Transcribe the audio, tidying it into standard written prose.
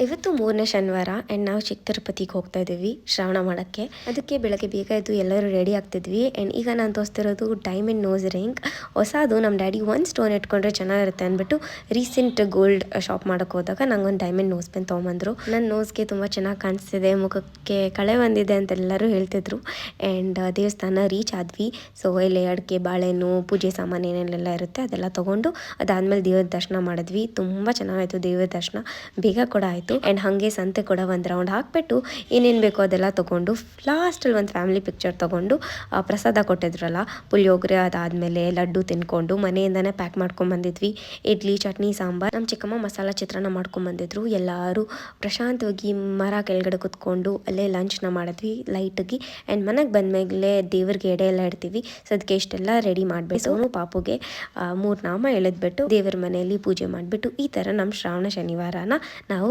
ಇವತ್ತು 3ನೇ ಶನಿವಾರ ಆ್ಯಂಡ್ ನಾವು ಚಿಕ್ಕ ತಿರುಪತಿಗೆ ಹೋಗ್ತಾ ಇದ್ದೀವಿ ಶ್ರವಣ ಮಾಡೋಕ್ಕೆ. ಅದಕ್ಕೆ ಬೆಳಗ್ಗೆ ಬೇಗ ಎದ್ದು ಎಲ್ಲರೂ ರೆಡಿ ಆಗ್ತಿದ್ವಿ. ಆ್ಯಂಡ್ ಈಗ ನಾನು ತೋರಿಸ್ತಿರೋದು ಡೈಮಂಡ್ ನೋಸ್ ರಿಂಗ್. ಹೊಸದು ನಮ್ಮ ಡ್ಯಾಡಿ ಒಂದು ಸ್ಟೋನ್ ಇಟ್ಕೊಂಡ್ರೆ ಚೆನ್ನಾಗಿರುತ್ತೆ ಅಂದ್ಬಿಟ್ಟು ರೀಸೆಂಟ್ ಗೋಲ್ಡ್ ಶಾಪ್ ಮಾಡೋಕ್ಕೆ ಹೋದಾಗ ನಂಗೊಂದು ಡೈಮಂಡ್ ನೋಸ್ ಪೆನ್ ತೊಗೊಂಬಂದರು. ನನ್ನ ನೋಸ್ಗೆ ತುಂಬ ಚೆನ್ನಾಗಿ ಕಾಣಿಸ್ತಿದೆ, ಮುಖಕ್ಕೆ ಕಳೆ ಬಂದಿದೆ ಅಂತೆಲ್ಲರೂ ಹೇಳ್ತಿದ್ರು. ಆ್ಯಂಡ್ ದೇವಸ್ಥಾನ ರೀಚ್ ಆದ್ವಿ. ಸೊ ಇಲ್ಲಿ ಅಡಿಕೆ, ಬಾಳೆಹಣ್ಣು, ಪೂಜೆ ಸಾಮಾನು ಏನೇನೆಲ್ಲ ಇರುತ್ತೆ ಅದೆಲ್ಲ ತೊಗೊಂಡು ಅದಾದಮೇಲೆ ದೇವ್ರ ದರ್ಶನ ಮಾಡಿದ್ವಿ. ತುಂಬ ಚೆನ್ನಾಗಾಯಿತು ದೇವ್ರ ದರ್ಶನ, ಬೇಗ ಕೂಡ ಆಯಿತು. ಆ್ಯಂಡ್ ಹಾಗೆ ಸಂತೆ ಕೂಡ ಒಂದು ರೌಂಡ್ ಹಾಕ್ಬಿಟ್ಟು ಏನೇನು ಬೇಕೋ ಅದೆಲ್ಲ ತೊಗೊಂಡು ಲಾಸ್ಟಲ್ಲಿ ಒಂದು ಫ್ಯಾಮಿಲಿ ಪಿಕ್ಚರ್ ತೊಗೊಂಡು ಪ್ರಸಾದ ಕೊಟ್ಟಿದ್ರಲ್ಲ ಪುಳಿಯೋಗರೆ, ಅದಾದಮೇಲೆ ಲಡ್ಡು ತಿನ್ಕೊಂಡು ಮನೆಯಿಂದನೇ ಪ್ಯಾಕ್ ಮಾಡ್ಕೊಂಬಂದಿದ್ವಿ. ಇಡ್ಲಿ, ಚಟ್ನಿ, ಸಾಂಬಾರು. ನಮ್ಮ ಚಿಕ್ಕಮ್ಮ ಮಸಾಲ ಚಿತ್ರಾನ್ನ ಮಾಡ್ಕೊಂಬಂದಿದ್ರು. ಎಲ್ಲರೂ ಪ್ರಶಾಂತವಾಗಿ ಮರ ಕೆಳಗಡೆ ಕುತ್ಕೊಂಡು ಅಲ್ಲೇ ಲಂಚ್ನ ಮಾಡಿದ್ವಿ ಲೈಟಾಗಿ. ಆ್ಯಂಡ್ ಮನೆಗೆ ಬಂದಮೇಲೆ ದೇವ್ರಿಗೆ ಎಡೆ ಎಲ್ಲ ಇಡ್ತೀವಿ. ಸೊ ಅದಕ್ಕೆ ಇಷ್ಟೆಲ್ಲ ರೆಡಿ ಮಾಡಬೇಕು. ಪಾಪುಗೆ 3 ನಾಮ ಎಳೆದ್ಬಿಟ್ಟು ದೇವರ ಮನೆಯಲ್ಲಿ ಪೂಜೆ ಮಾಡಿಬಿಟ್ಟು ಈ ಥರ ನಮ್ಮ ಶ್ರಾವಣ ಶನಿವಾರನ ನಾವು